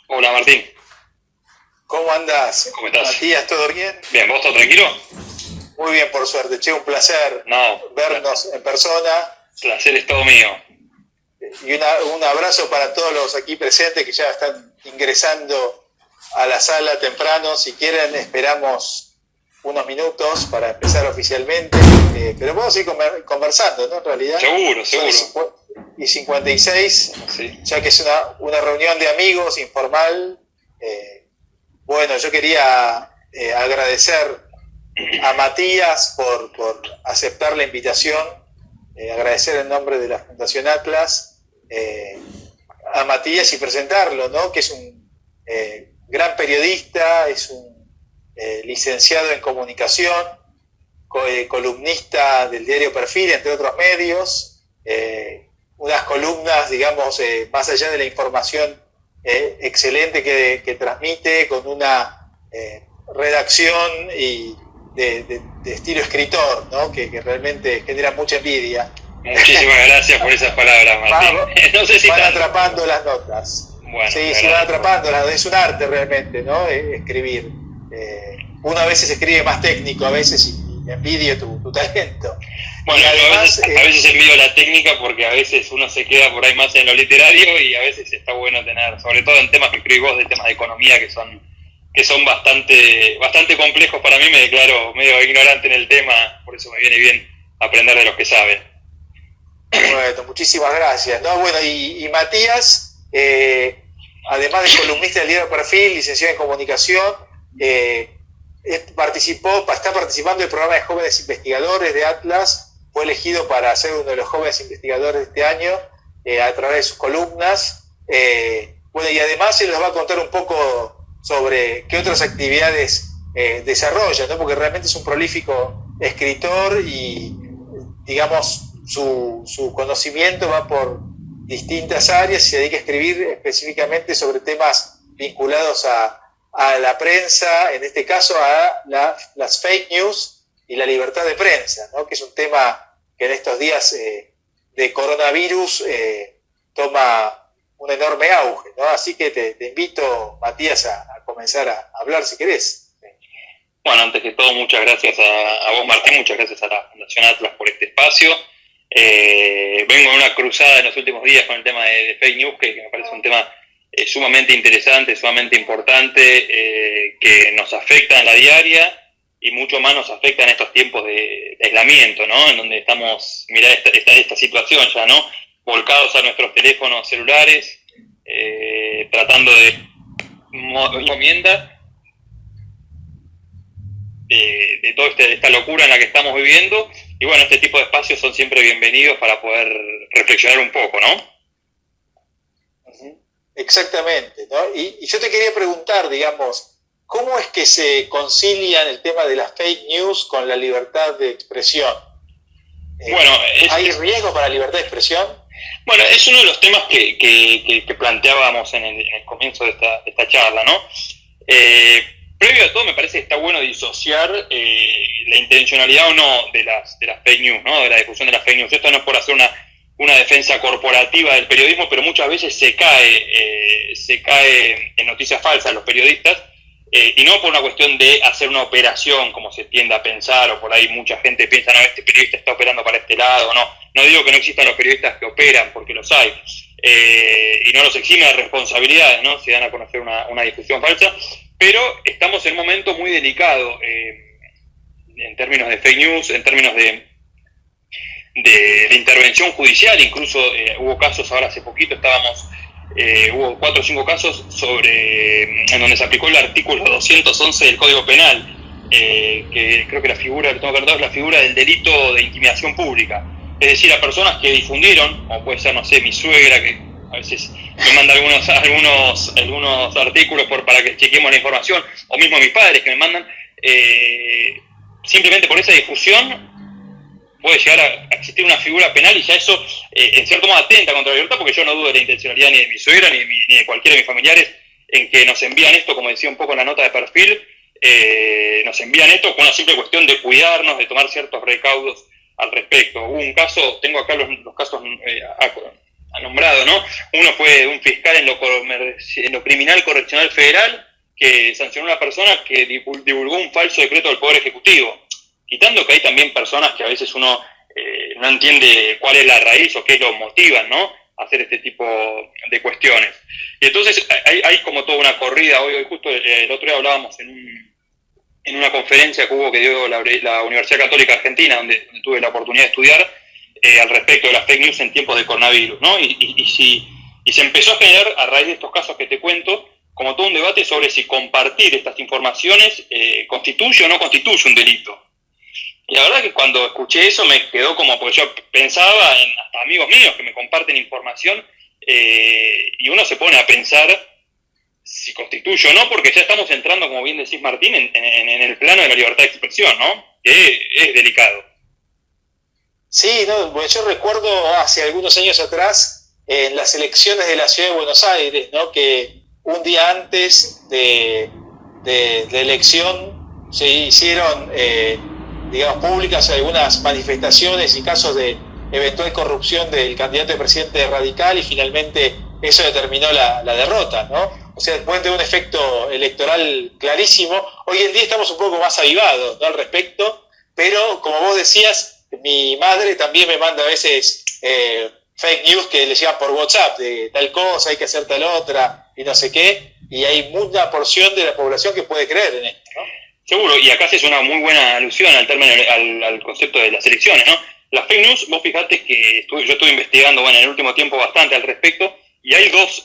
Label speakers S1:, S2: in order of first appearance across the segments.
S1: Hola Martín,
S2: ¿Cómo andás?
S1: ¿cómo estás?
S2: Matías, ¿todo bien?
S1: Bien, ¿vos todo tranquilo?
S2: Muy bien, por suerte. Che, un placer
S1: No,
S2: vernos en persona
S1: placer es todo mío.
S2: y un abrazo para todos los aquí presentes que ya están ingresando a la sala temprano. Si quieren, esperamos unos minutos para empezar oficialmente, pero vamos a ir conversando, ¿no? En realidad.
S1: Seguro.
S2: Son y 56,
S1: Sí.
S2: ya que es una reunión de amigos informal. Bueno, yo quería agradecer a Matías por aceptar la invitación, agradecer en nombre de la Fundación Atlas a Matías y presentarlo, ¿no? Que es un gran periodista, es un licenciado en comunicación, columnista del diario Perfil, entre otros medios, unas columnas, digamos, más allá de la información excelente que transmite, con una redacción y de estilo escritor, ¿no? Que realmente genera mucha envidia.
S1: Muchísimas gracias por esas palabras, Martín. No sé si
S2: van
S1: tanto.
S2: atrapando las notas.
S1: Bueno,
S2: sí, van atrapando las notas. Es un arte realmente, ¿no? Escribir. Uno a veces escribe más técnico, a veces y envidio tu talento.
S1: Bueno,
S2: y además,
S1: a veces envío la técnica porque a veces uno se queda por ahí más en lo literario y a veces está bueno tener, sobre todo en temas que escribís vos, de temas de economía que son bastante complejos para mí. Me declaro medio ignorante en el tema, por eso me viene bien aprender de los que saben.
S2: Bueno, muchísimas gracias. No, bueno, y Matías, además de columnista del diario Perfil, licenciado en comunicación, está participando del programa de jóvenes investigadores de Atlas. Fue elegido para ser uno de los jóvenes investigadores de este año a través de sus columnas. Bueno, y además él nos va a contar un poco sobre qué otras actividades desarrolla, ¿no? Porque realmente es un prolífico escritor y, digamos, su conocimiento va por distintas áreas y se dedica a escribir específicamente sobre temas vinculados a la prensa, en este caso a las fake news y la libertad de prensa, ¿no? Que es un tema que en estos días de coronavirus toma un enorme auge, ¿no? Así que te invito, Matías, a comenzar a hablar si querés.
S1: Bueno, antes que todo, muchas gracias a vos, Martín, muchas gracias a la Fundación Atlas por este espacio. Vengo en una cruzada en los últimos días con el tema de fake news, que me parece un tema sumamente interesante, sumamente importante, que nos afecta en la diaria y mucho más nos afecta en estos tiempos de aislamiento, ¿no? En donde estamos, mirá esta situación ya, ¿no? Volcados a nuestros teléfonos celulares, tratando de encomienda de toda esta locura en la que estamos viviendo. Y bueno, este tipo de espacios son siempre bienvenidos para poder reflexionar un poco, ¿no?
S2: Exactamente, ¿no? Y yo te quería preguntar, digamos, ¿cómo es que se concilian el tema de las fake news con la libertad de expresión?
S1: Bueno,
S2: ¿hay riesgo para la libertad de expresión?
S1: Bueno, es uno de los temas que planteábamos en el comienzo de esta charla, ¿no? Previo a todo, me parece que está bueno disociar la intencionalidad o no de las fake news, ¿no? De la difusión de las fake news. Esto no es por hacer una defensa corporativa del periodismo, pero muchas veces se cae en noticias falsas los periodistas, y no por una cuestión de hacer una operación, como se tiende a pensar, o por ahí mucha gente piensa, no, este periodista está operando para este lado, no digo que no existan los periodistas que operan, porque los hay, y no los exime de responsabilidades, ¿no? Si dan a conocer una difusión falsa, pero estamos en un momento muy delicado en términos de fake news, en términos de intervención judicial. Incluso hubo casos, ahora hace poquito hubo 4 o 5 casos en donde se aplicó el artículo 211 del Código Penal, que creo que la figura es la figura del delito de intimidación pública. Es decir, a personas que difundieron, o puede ser, no sé, mi suegra, que a veces me manda algunos artículos para que chequemos la información, o mismo mis padres que me mandan, simplemente por esa difusión puede llegar a existir una figura penal, y ya eso en cierto modo atenta contra la libertad, porque yo no dudo de la intencionalidad ni de mi suegra ni de cualquiera de mis familiares en que nos envían esto, como decía un poco en la nota de perfil, nos envían esto con una simple cuestión de cuidarnos, de tomar ciertos recaudos al respecto. Hubo un caso, tengo acá los casos ha nombrado, ¿no? Uno fue un fiscal en lo criminal correccional federal que sancionó a una persona que divulgó un falso decreto del Poder Ejecutivo, quitando que hay también personas que a veces uno no entiende cuál es la raíz o qué los motivan, ¿no?, a hacer este tipo de cuestiones. Y entonces hay como toda una corrida. Hoy justo el otro día hablábamos en una conferencia que hubo que dio la Universidad Católica Argentina, donde tuve la oportunidad de estudiar al respecto de las fake news en tiempos de coronavirus, ¿no? Y se empezó a generar, a raíz de estos casos que te cuento, como todo un debate sobre si compartir estas informaciones constituye o no constituye un delito. Y la verdad que cuando escuché eso me quedó como, porque yo pensaba en hasta amigos míos que me comparten información y uno se pone a pensar si constituye o no, porque ya estamos entrando, como bien decís, Martín, en el plano de la libertad de expresión, ¿no?, que es delicado.
S2: Sí, no, bueno, yo recuerdo hace algunos años atrás, en las elecciones de la Ciudad de Buenos Aires, ¿no?, que un día antes de la elección se hicieron, digamos, públicas algunas manifestaciones y casos de eventual corrupción del candidato de presidente radical, y finalmente eso determinó la derrota, ¿no? O sea, puede tener un efecto electoral clarísimo. Hoy en día estamos un poco más avivados, ¿no?, al respecto, pero como vos decías, mi madre también me manda a veces fake news que le llegan por WhatsApp, de tal cosa, hay que hacer tal otra, y no sé qué, y hay una porción de la población que puede creer en esto, ¿no?
S1: Seguro, y acá se es una muy buena alusión al término, al concepto de las elecciones, ¿no? Las fake news, vos fijate que yo estuve investigando, bueno, en el último tiempo bastante al respecto, y hay dos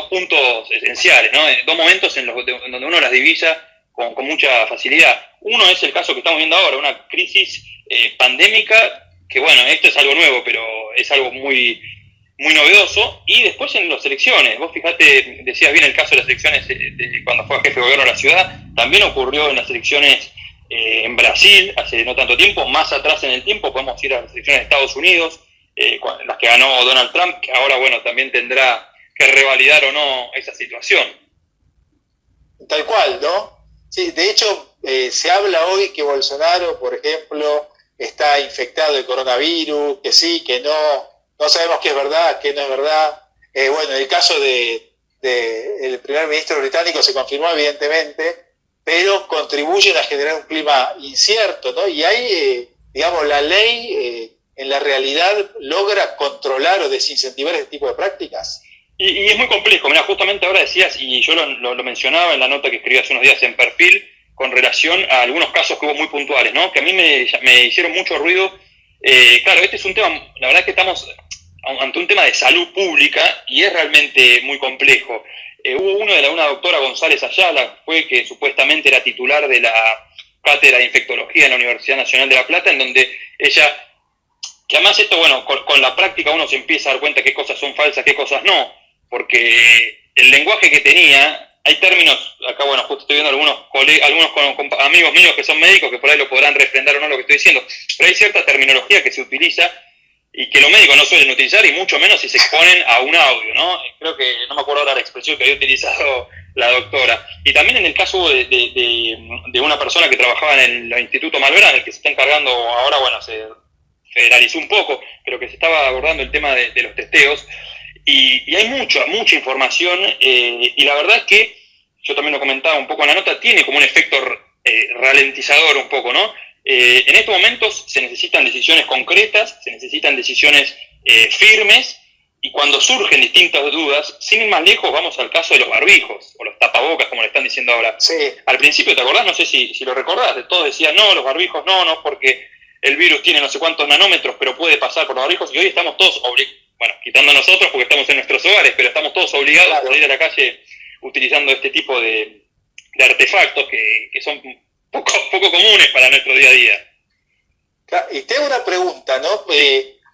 S1: puntos esenciales, ¿no? Dos momentos donde uno las divisa con mucha facilidad. Uno es el caso que estamos viendo ahora, una crisis pandémica, que bueno, esto es algo nuevo, pero es algo muy, muy novedoso. Y después en las elecciones, vos fijate, decías bien el caso de las elecciones cuando fue jefe de gobierno de la ciudad, también ocurrió en las elecciones en Brasil, hace no tanto tiempo. Más atrás en el tiempo podemos ir a las elecciones de Estados Unidos, las que ganó Donald Trump, que ahora, bueno, también tendrá que revalidar o no esa situación.
S2: Tal cual, ¿no? Sí, de hecho, se habla hoy que Bolsonaro, por ejemplo, está infectado de coronavirus, que sí, que no sabemos qué es verdad, qué no es verdad. Bueno, el caso el primer ministro británico se confirmó, evidentemente, pero contribuyen a generar un clima incierto, ¿no? Y ahí, digamos, la ley en la realidad logra controlar o desincentivar este tipo de prácticas.
S1: Y es muy complejo. Mira, justamente ahora decías, y yo lo mencionaba en la nota que escribí hace unos días en Perfil, con relación a algunos casos que hubo muy puntuales, ¿no?, que a mí me hicieron mucho ruido. Claro, este es un tema, la verdad es que estamos ante un tema de salud pública y es realmente muy complejo. Hubo uno de una doctora González Ayala, que supuestamente era titular de la cátedra de infectología en la Universidad Nacional de La Plata, en donde ella, que además esto, bueno, con la práctica uno se empieza a dar cuenta qué cosas son falsas, qué cosas no, porque el lenguaje que tenía, hay términos, acá, bueno, justo estoy viendo algunos con amigos míos que son médicos que por ahí lo podrán refrendar o no lo que estoy diciendo, pero hay cierta terminología que se utiliza y que los médicos no suelen utilizar, y mucho menos si se exponen a un audio, ¿no? Creo que, no me acuerdo ahora la expresión que había utilizado la doctora. Y también en el caso de una persona que trabajaba en el Instituto Malbrán, el que se está encargando ahora, bueno, se federalizó un poco, pero que se estaba abordando el tema de los testeos, y hay mucha información, y la verdad es que, yo también lo comentaba un poco en la nota, tiene como un efecto ralentizador un poco, ¿no? En estos momentos se necesitan decisiones concretas, se necesitan decisiones firmes, y cuando surgen distintas dudas, sin ir más lejos, vamos al caso de los barbijos, o los tapabocas, como le están diciendo ahora.
S2: Sí.
S1: Al principio, ¿te acordás? No sé si lo recordás, todos decían, no, los barbijos no, porque el virus tiene no sé cuántos nanómetros, pero puede pasar por los barbijos, y hoy estamos todos bueno, quitando nosotros porque estamos en nuestros hogares, pero estamos todos obligados a ir a la calle utilizando este tipo de artefactos que son poco comunes para nuestro día a día.
S2: Y tengo una pregunta, ¿no?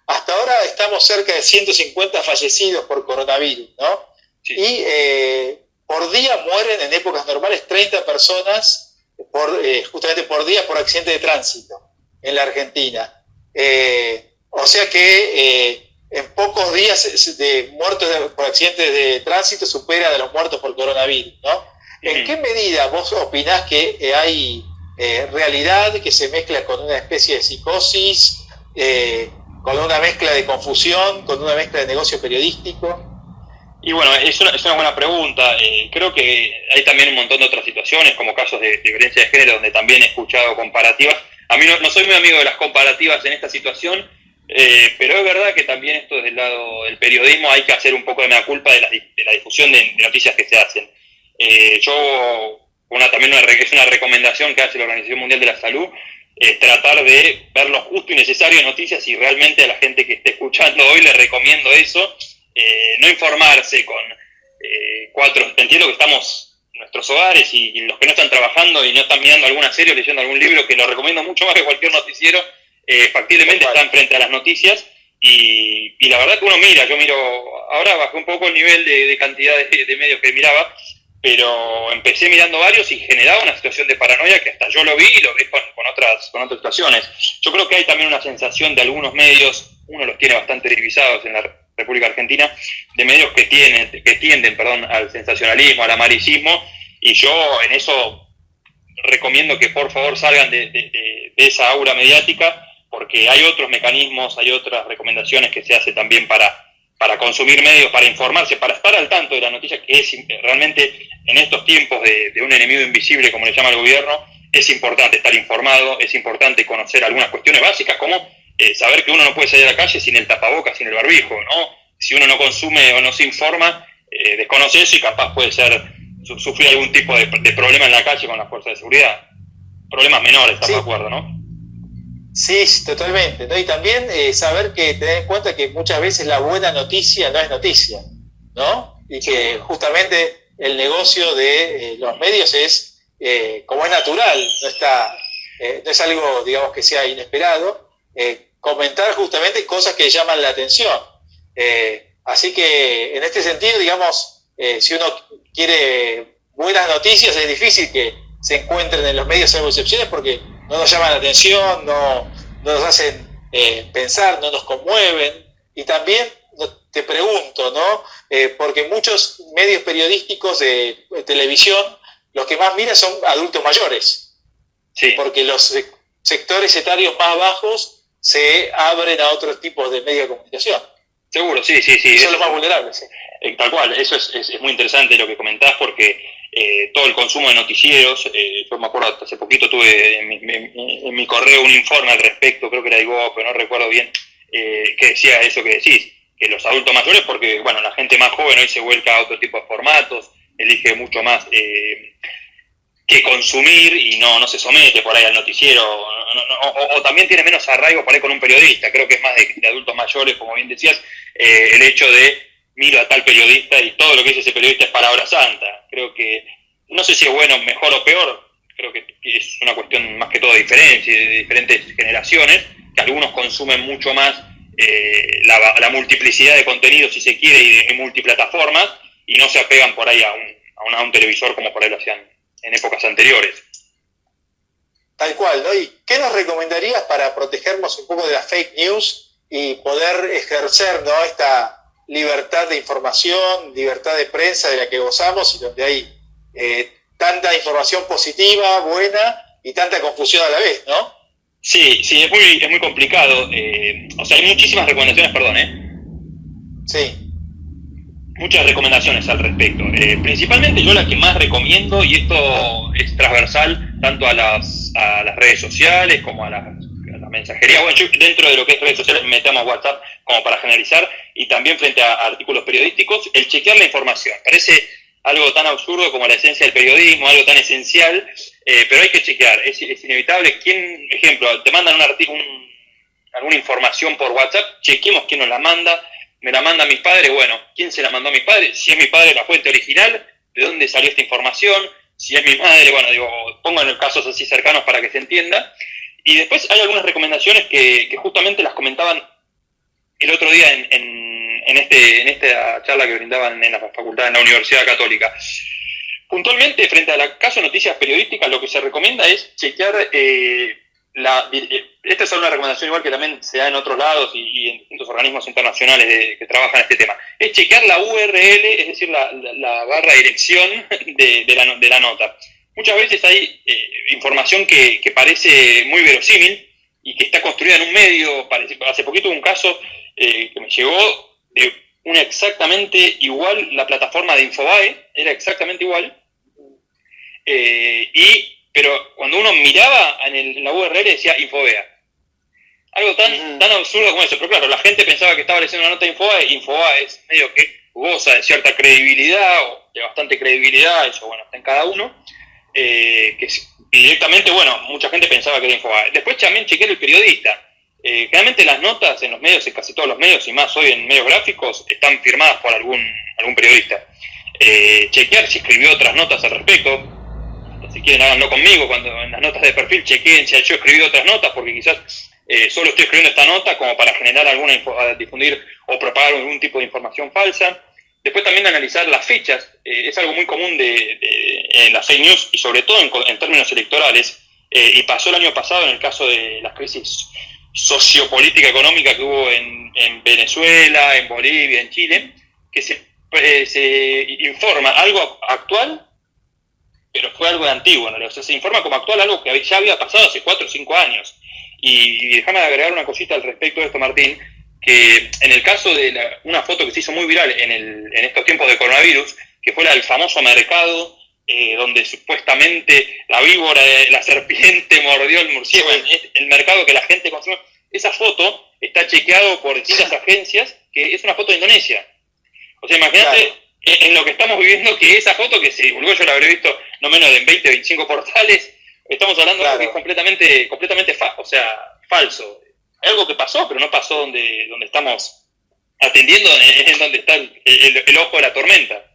S2: Hasta ahora estamos cerca de 150 fallecidos por coronavirus, ¿no? Sí. Y por día mueren en épocas normales 30 personas justamente por día por accidente de tránsito en la Argentina. O sea que en pocos días de muertos por accidentes de tránsito supera de los muertos por coronavirus, ¿no? ¿En qué medida vos opinás que hay realidad que se mezcla con una especie de psicosis, con una mezcla de confusión, con una mezcla de negocio periodístico?
S1: Y bueno, es una buena pregunta. Creo que hay también un montón de otras situaciones, como casos de violencia de género, donde también he escuchado comparativas. A mí no soy muy amigo de las comparativas en esta situación, pero es verdad que también esto desde el lado del periodismo hay que hacer un poco de mea culpa de la difusión de noticias que se hacen. Es una recomendación que hace la Organización Mundial de la Salud, tratar de ver lo justo y necesario de noticias, y realmente a la gente que esté escuchando hoy le recomiendo eso. No informarse con entiendo que estamos en nuestros hogares y los que no están trabajando y no están mirando alguna serie o leyendo algún libro, que lo recomiendo mucho más que cualquier noticiero, factiblemente están frente a las noticias y la verdad que yo miro, ahora bajé un poco el nivel de cantidad de medios que miraba, pero empecé mirando varios y generaba una situación de paranoia que hasta yo lo vi y lo ves con otras situaciones. Yo creo que hay también una sensación de algunos medios, uno los tiene bastante divisados en la República Argentina, de medios que tienden al sensacionalismo, al amaricismo, y yo en eso recomiendo que por favor salgan de esa aura mediática, porque hay otros mecanismos, hay otras recomendaciones que se hace también para consumir medios, para informarse, para estar al tanto de la noticia, que es realmente en estos tiempos de un enemigo invisible, como le llama el gobierno, es importante estar informado, es importante conocer algunas cuestiones básicas, como saber que uno no puede salir a la calle sin el tapabocas, sin el barbijo, ¿no? Si uno no consume o no se informa, desconoce eso y capaz puede sufrir algún tipo de problema en la calle con las fuerzas de seguridad. Problemas menores, estamos de acuerdo, ¿no?
S2: Sí, totalmente, ¿no? Y también saber que tener en cuenta que muchas veces la buena noticia no es noticia, ¿no? Y que justamente el negocio de los medios es, como es natural, no es algo, digamos, que sea inesperado, comentar justamente cosas que llaman la atención. Así que en este sentido, digamos, si uno quiere buenas noticias, es difícil que se encuentren en los medios, salvo excepciones, porque no nos llaman la atención, no nos hacen pensar, no nos conmueven. Y también te pregunto, ¿no? Porque muchos medios periodísticos de televisión, los que más miran son adultos mayores. Sí. Porque los sectores etarios más bajos se abren a otros tipos de medios de comunicación.
S1: Seguro, sí.
S2: Son los más vulnerables. Sí.
S1: Tal cual, eso es muy interesante lo que comentás, porque todo el consumo de noticieros, yo me acuerdo, hace poquito tuve en mi correo un informe al respecto, creo que era de Ivo, pero no recuerdo bien, que decía eso que decís, que los adultos mayores, porque bueno, la gente más joven hoy se vuelca a otro tipo de formatos, elige mucho más que consumir y no se somete por ahí al noticiero, o también tiene menos arraigo por ahí con un periodista. Creo que es más de adultos mayores, como bien decías, el hecho de miro a tal periodista y todo lo que dice ese periodista es palabra santa. Creo que, no sé si es bueno, mejor o peor, creo que es una cuestión más que todo de diferencia, de diferentes generaciones, que algunos consumen mucho más la multiplicidad de contenidos, si se quiere, y de multiplataformas, y no se apegan por ahí a un televisor como por ahí lo hacían en épocas anteriores.
S2: Tal cual, ¿no? ¿Y qué nos recomendarías para protegernos un poco de las fake news y poder ejercer, ¿no?, esta libertad de información, libertad de prensa de la que gozamos, y donde hay tanta información positiva, buena, y tanta confusión a la vez, ¿no?
S1: Sí, es muy complicado. O sea, hay muchísimas recomendaciones,
S2: Sí.
S1: Muchas recomendaciones al respecto. Principalmente yo la que más recomiendo, y esto es transversal tanto a las redes sociales como a la mensajería. Bueno, yo dentro de lo que es redes sociales metamos WhatsApp como para generalizar, y también frente a artículos periodísticos, el chequear la información. Parece algo tan absurdo como la esencia del periodismo, algo tan esencial, pero hay que chequear, es inevitable. Ejemplo, te mandan alguna información por WhatsApp, chequemos quién nos la manda. Me la mandan mis padres, bueno, ¿quién se la mandó a mis padres? Si es mi padre, la fuente original, ¿de dónde salió esta información? Si es mi madre, bueno, pongo en casos así cercanos para que se entienda. Y después hay algunas recomendaciones que justamente las comentaban el otro día en esta charla que brindaban en la facultad, en la Universidad Católica. Puntualmente, frente a la caso de noticias periodísticas, lo que se recomienda es chequear esta es una recomendación igual que también se da en otros lados y en distintos organismos internacionales que trabajan este tema. Es chequear la URL, es decir, la barra dirección de la nota. Muchas veces hay información que parece muy verosímil y que está construida en un medio. Hace poquito hubo un caso que me llegó de una exactamente igual, la plataforma de Infobae, era exactamente igual, pero cuando uno miraba en la URL decía Infobea. Algo tan absurdo como eso. Pero claro, la gente pensaba que estaba leyendo una nota de Infobae. Infobae es medio que goza de cierta credibilidad, o de bastante credibilidad, eso bueno, está en cada uno. Que directamente, bueno, mucha gente pensaba que era Infobae. Después también chequeé el periodista. Generalmente las notas en los medios, en casi todos los medios, y más hoy en medios gráficos, están firmadas por algún periodista. Chequear si escribió otras notas al respecto. Si quieren, háganlo conmigo, cuando en las notas de perfil chequeen si yo escribí otras notas, porque quizás solo estoy escribiendo esta nota como para generar difundir o propagar algún tipo de información falsa. Después también analizar las fechas, es algo muy común en las fake news y sobre todo en términos electorales, y pasó el año pasado en el caso de la crisis sociopolítica económica que hubo en Venezuela, en Bolivia, en Chile, que se informa algo actual, pero fue algo de antiguo, ¿no? O sea, se informa como actual algo que ya había pasado hace 4 o 5 años. Y déjame agregar una cosita al respecto de esto, Martín, que en el caso de una foto que se hizo muy viral en estos tiempos de coronavirus, que fue la del famoso mercado, donde supuestamente la víbora, la serpiente mordió el murciélago, el mercado que la gente consume, esa foto está chequeado por distintas agencias, que es una foto de Indonesia. O sea, imagínate... Claro. En lo que estamos viviendo, que esa foto que se divulgó, yo la habré visto no menos de 20, 25 portales, estamos hablando de algo que es completamente falso. Algo que pasó, pero no pasó donde estamos atendiendo, en donde está el ojo de la tormenta.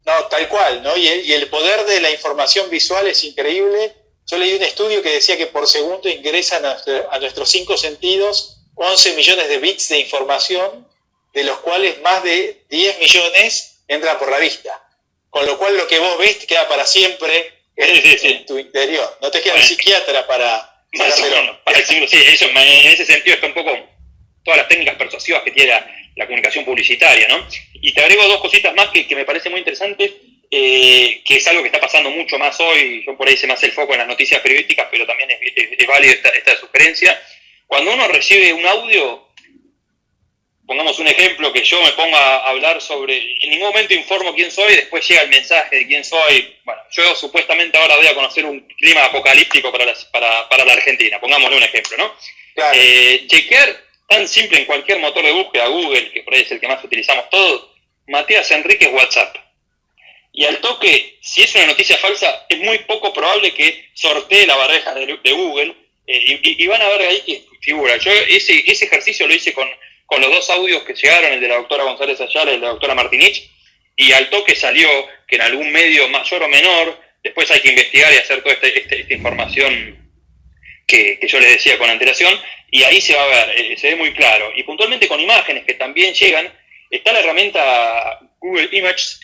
S2: No, tal cual, ¿no? Y el poder de la información visual es increíble. Yo leí un estudio que decía que por segundo ingresan a nuestros 5 sentidos 11 millones de bits de información, de los cuales más de 10 millones entran por la vista. Con lo cual lo que vos ves te queda para siempre en tu interior. No te queda un psiquiatra para sacártelo.
S1: Sí, eso, en ese sentido está un poco todas las técnicas persuasivas que tiene la comunicación publicitaria, ¿no? Y te agrego 2 cositas más que me parecen muy interesantes, que es algo que está pasando mucho más hoy. Yo por ahí hice más el foco en las noticias periodísticas, pero también es válida esta sugerencia. Cuando uno recibe un audio, pongamos un ejemplo, que yo me ponga a hablar sobre, en ningún momento informo quién soy, después llega el mensaje de quién soy. Bueno, yo supuestamente ahora voy a conocer un clima apocalíptico para la Argentina, pongámosle un ejemplo, ¿no? Claro. Chequear tan simple en cualquier motor de búsqueda, Google, que por ahí es el que más utilizamos todos, Matías Enríquez WhatsApp. Y al toque, si es una noticia falsa, es muy poco probable que sortee la barreja de Google, y van a ver ahí que figura. Yo ese ejercicio lo hice con los 2 audios que llegaron, el de la doctora González Ayala y el de la doctora Martinich, y al toque salió que en algún medio mayor o menor, después hay que investigar y hacer toda esta información que yo les decía con antelación, y ahí se va a ver, se ve muy claro. Y puntualmente con imágenes que también llegan, está la herramienta Google Images,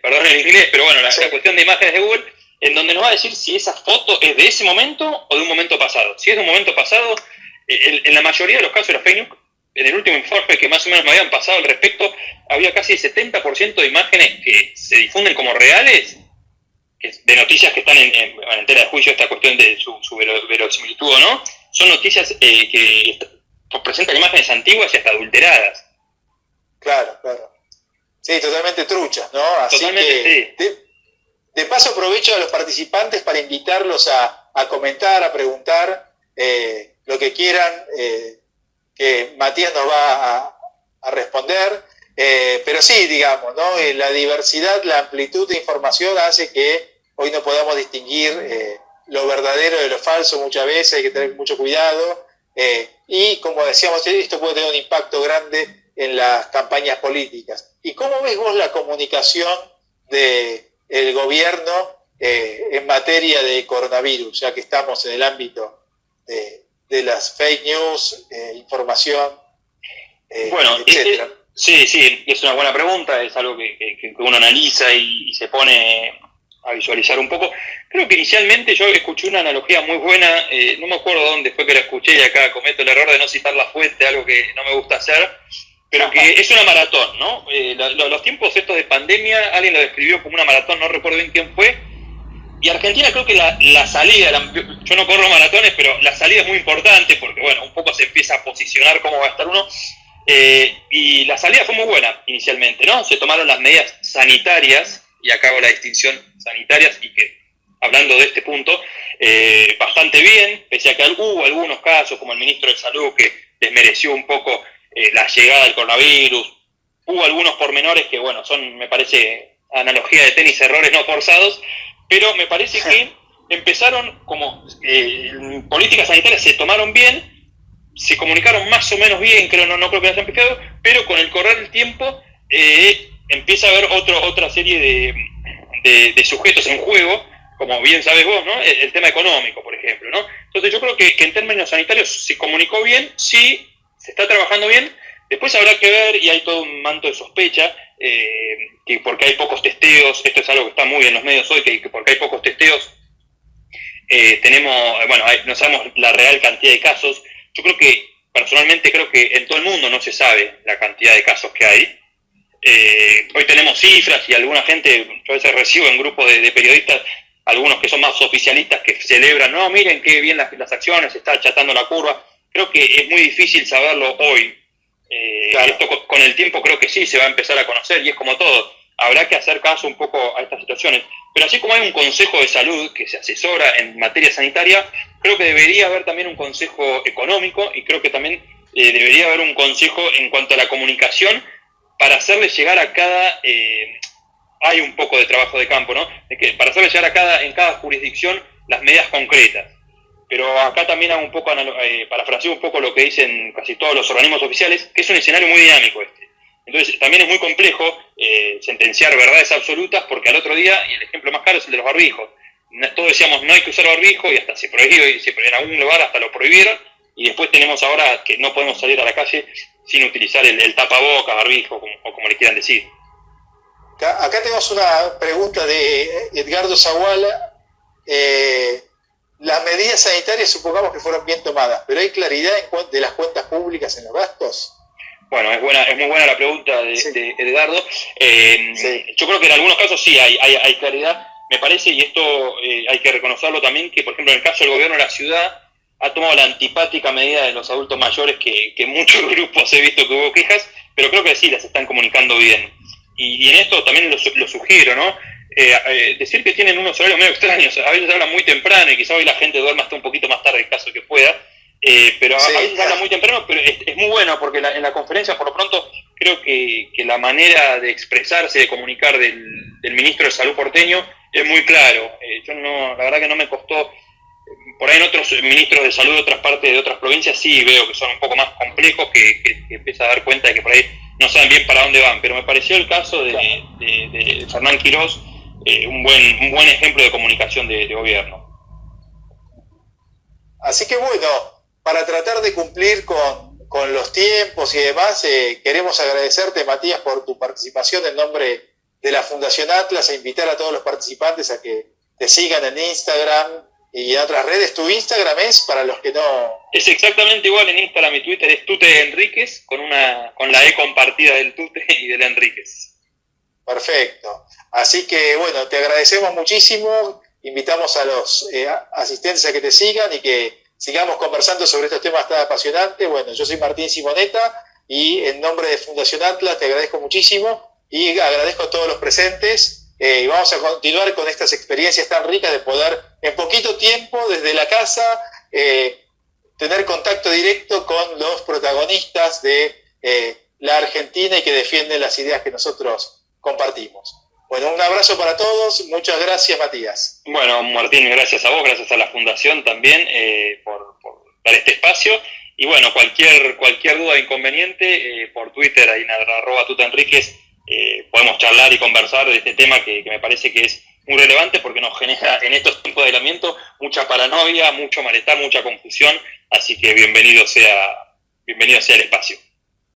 S1: perdón el inglés, pero bueno, la cuestión de imágenes de Google, en donde nos va a decir si esa foto es de ese momento o de un momento pasado. Si es de un momento pasado, en la mayoría de los casos de los fake news, en el último informe que más o menos me habían pasado al respecto, había casi el 70% de imágenes que se difunden como reales, de noticias que están en tela de juicio, esta cuestión de su verosimilitud o no, son noticias que presentan imágenes antiguas y hasta adulteradas.
S2: Claro. Sí, totalmente truchas, ¿no? Así totalmente, que, sí. De paso aprovecho a los participantes para invitarlos a comentar, a preguntar lo que quieran, que Matías nos va a responder, pero sí, digamos, ¿no? La diversidad, la amplitud de información hace que hoy no podamos distinguir lo verdadero de lo falso muchas veces, hay que tener mucho cuidado, y como decíamos, esto puede tener un impacto grande en las campañas políticas. ¿Y cómo ves vos la comunicación del gobierno en materia de coronavirus, ya que estamos en el ámbito de las fake news, información,
S1: bueno, etcétera? Sí, es una buena pregunta, es algo que uno analiza y se pone a visualizar un poco. Creo que inicialmente yo escuché una analogía muy buena, no me acuerdo dónde fue que la escuché, y acá cometo el error de no citar la fuente, algo que no me gusta hacer, pero que es una maratón, ¿no? Los tiempos estos de pandemia, alguien lo describió como una maratón, no recuerdo bien quién fue, Y Argentina creo que la salida, yo no corro maratones, pero la salida es muy importante porque, bueno, un poco se empieza a posicionar cómo va a estar uno. Y la salida fue muy buena inicialmente, ¿no? Se tomaron las medidas sanitarias, y acá hago la distinción sanitarias, y que, hablando de este punto, bastante bien, pese a que hubo algunos casos, como el ministro de Salud, que desmereció un poco la llegada del coronavirus. Hubo algunos pormenores que, bueno, son, me parece, analogía de tenis, errores no forzados, pero me parece que empezaron como políticas sanitarias se tomaron bien, se comunicaron más o menos bien, creo, no creo que las hayan picado, pero con el correr del tiempo empieza a haber otra serie de sujetos en juego, como bien sabes vos, ¿no? El tema económico, por ejemplo, ¿no? Entonces yo creo que en términos sanitarios se comunicó bien, sí, se está trabajando bien. Después habrá que ver, y hay todo un manto de sospecha, que porque hay pocos testeos, esto es algo que está muy en los medios hoy, que porque hay pocos testeos, no sabemos la real cantidad de casos. Yo creo que, personalmente creo que en todo el mundo no se sabe la cantidad de casos que hay. Hoy tenemos cifras y alguna gente, yo a veces recibo en grupos de periodistas, algunos que son más oficialistas que celebran, no, miren qué bien las acciones, está achatando la curva. Creo que es muy difícil saberlo hoy. Claro. Esto con el tiempo creo que sí se va a empezar a conocer, y es como todo, habrá que hacer caso un poco a estas situaciones. Pero así como hay un consejo de salud que se asesora en materia sanitaria, creo que debería haber también un consejo económico, y creo que también debería haber un consejo en cuanto a la comunicación para hacerle llegar a cada... hay un poco de trabajo de campo, ¿no? Para hacerle llegar en cada jurisdicción las medidas concretas. Pero acá también hago un poco, parafraseo un poco lo que dicen casi todos los organismos oficiales, que es un escenario muy dinámico este. Entonces también es muy complejo sentenciar verdades absolutas, porque al otro día, y el ejemplo más claro es el de los barbijos, todos decíamos no hay que usar barbijo, y hasta se prohibió, y en algún lugar hasta lo prohibieron, y después tenemos ahora que no podemos salir a la calle sin utilizar el tapabocas, barbijo, o como le quieran decir.
S2: Acá tenemos una pregunta de Edgardo Zaguala. Las medidas sanitarias supongamos que fueron bien tomadas, pero ¿hay claridad de las cuentas públicas en los gastos?
S1: Bueno, es muy buena la pregunta de Edgardo. Sí. Yo creo que en algunos casos sí hay claridad. Me parece, y esto hay que reconocerlo también, que por ejemplo en el caso del gobierno de la ciudad ha tomado la antipática medida de los adultos mayores, que en muchos grupos he visto que hubo quejas, pero creo que sí las están comunicando bien. Y en esto también lo sugiero, ¿no? Decir que tienen unos horarios medio extraños, a veces hablan muy temprano y quizá hoy la gente duerma hasta un poquito más tarde en caso que pueda, pero sí, a veces hablan muy temprano, pero es muy bueno porque en la conferencia por lo pronto creo que la manera de expresarse, de comunicar del ministro de Salud porteño es muy claro. La verdad que no me costó, por ahí en otros ministros de salud de otras partes, de otras provincias sí veo que son un poco más complejos, que empieza a dar cuenta de que por ahí no saben bien para dónde van, pero me pareció el caso de Fernán Quirós un buen ejemplo de comunicación de gobierno.
S2: Así que bueno, para tratar de cumplir con los tiempos y demás, queremos agradecerte, Matías, por tu participación en nombre de la Fundación Atlas, e invitar a todos los participantes a que te sigan en Instagram y en otras redes. Tu Instagram es, para los que no...
S1: Es exactamente igual en Instagram y Twitter, es Tute Enríquez, con la E compartida del Tute y del Enríquez.
S2: Perfecto. Así que bueno, te agradecemos muchísimo, invitamos a los asistentes a que te sigan y que sigamos conversando sobre estos temas tan apasionantes. Bueno, yo soy Martín Simonetta y en nombre de Fundación Atlas te agradezco muchísimo y agradezco a todos los presentes. Y vamos a continuar con estas experiencias tan ricas de poder en poquito tiempo desde la casa tener contacto directo con los protagonistas de la Argentina y que defienden las ideas que nosotros compartimos. Bueno, un abrazo para todos, muchas gracias, Matías.
S1: Bueno, Martín, gracias a vos, gracias a la Fundación también por dar este espacio. Y bueno, cualquier duda o inconveniente, por Twitter, ahí en @tutenríquez, podemos charlar y conversar de este tema que me parece que es muy relevante porque nos genera en estos tiempos de aislamiento mucha paranoia, mucho malestar, mucha confusión. Así que bienvenido sea el espacio.